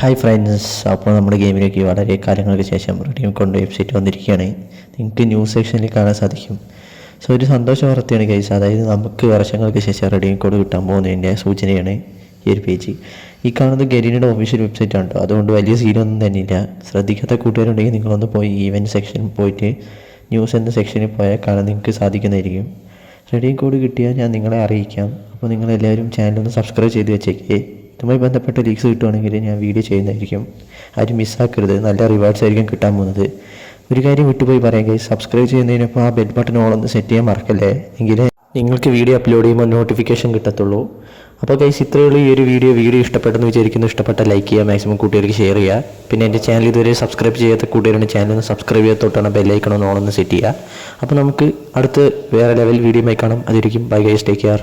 Hi friends, അപ്പോൾ നമ്മുടെ ഗെയിമിലേക്ക് വളരെ കാലങ്ങൾക്ക് ശേഷം റെഡീം കൊണ്ട് വെബ്സൈറ്റ് വന്നിരിക്കുകയാണ്. നിങ്ങൾക്ക് ന്യൂസ് സെക്ഷനിൽ കാണാൻ സാധിക്കും. സോ ഒരു സന്തോഷ വാർത്തയാണ് ഗൈസ്. അതായത് നമുക്ക് വർഷങ്ങൾക്ക് ശേഷം റെഡീം കോഡ് കിട്ടാൻ പോകുന്നതിൻ്റെ സൂചനയാണ് ഈ ഒരു പേജ്. ഈ കാണുന്നത് ഗരീനയുടെ ഒഫീഷ്യൽ വെബ്സൈറ്റ് ആണ്. അതുകൊണ്ട് വലിയ സീനൊന്നും തന്നെയില്ല. ശ്രദ്ധിക്കാത്ത കൂട്ടുകാരുണ്ടെങ്കിൽ നിങ്ങളൊന്ന് പോയി ഈവൻറ്റ് സെക്ഷനിൽ പോയിട്ട് ന്യൂസ് എന്ന സെക്ഷനിൽ പോയാൽ കാണാൻ നിങ്ങൾക്ക് സാധിക്കുന്നതായിരിക്കും. റെഡീം കോഡ് കിട്ടിയാൽ ഞാൻ നിങ്ങളെ അറിയിക്കാം. അപ്പോൾ നിങ്ങളെല്ലാവരും ചാനലൊന്ന് സബ്സ്ക്രൈബ് ചെയ്ത് വെച്ചേക്കേ. ഇതുമായി ബന്ധപ്പെട്ട ലീക്സ് കിട്ടുവാണെങ്കിൽ ഞാൻ വീഡിയോ ചെയ്യുന്നതായിരിക്കും. ആരും മിസ്സാക്കരുത്. നല്ല റിവാർഡ്സ് ആയിരിക്കും കിട്ടാൻ പോകുന്നത്. ഒരു കാര്യം വിട്ടുപോയി പറയാം ഗൈസ്, സബ്സ്ക്രൈബ് ചെയ്യുന്നതിനൊപ്പം ആ ബെൽ ബട്ടൺ ഓളൊന്ന് സെറ്റ് ചെയ്യാൻ മറക്കല്ലേ. എങ്കിലേ നിങ്ങൾക്ക് വീഡിയോ അപ്ലോഡ് ചെയ്യുമ്പോൾ നോട്ടിഫിക്കേഷൻ കിട്ടത്തുള്ളൂ. അപ്പോൾ ഗൈസ്, ഇത്രയേ ഉള്ളൂ ഈ ഒരു വീഡിയോ ഇഷ്ടപ്പെട്ടെന്ന് വിചാരിക്കുന്നു. ഇഷ്ടപ്പെട്ട ലൈക്ക് ചെയ്യുക, മാക്സിമം കൂട്ടുകാർക്ക് ഷെയർ ചെയ്യുക. പിന്നെ എൻ്റെ ചാനൽ ഇതുവരെ സബ്സ്ക്രൈബ് ചെയ്യാത്ത കൂട്ടുകാരുടെ ചാനൽ ഒന്ന് സബ്സ്ക്രൈബ് ചെയ്ത് തൊട്ടാണ് ബെല്ലൈക്കൺ ഓളൊന്ന് സെറ്റ് ചെയ്യുക. അപ്പോൾ നമുക്ക് അടുത്ത് വേറെ ലെവൽ വീഡിയോ കാണാം. അതായിരിക്കും. Bye guys, take care.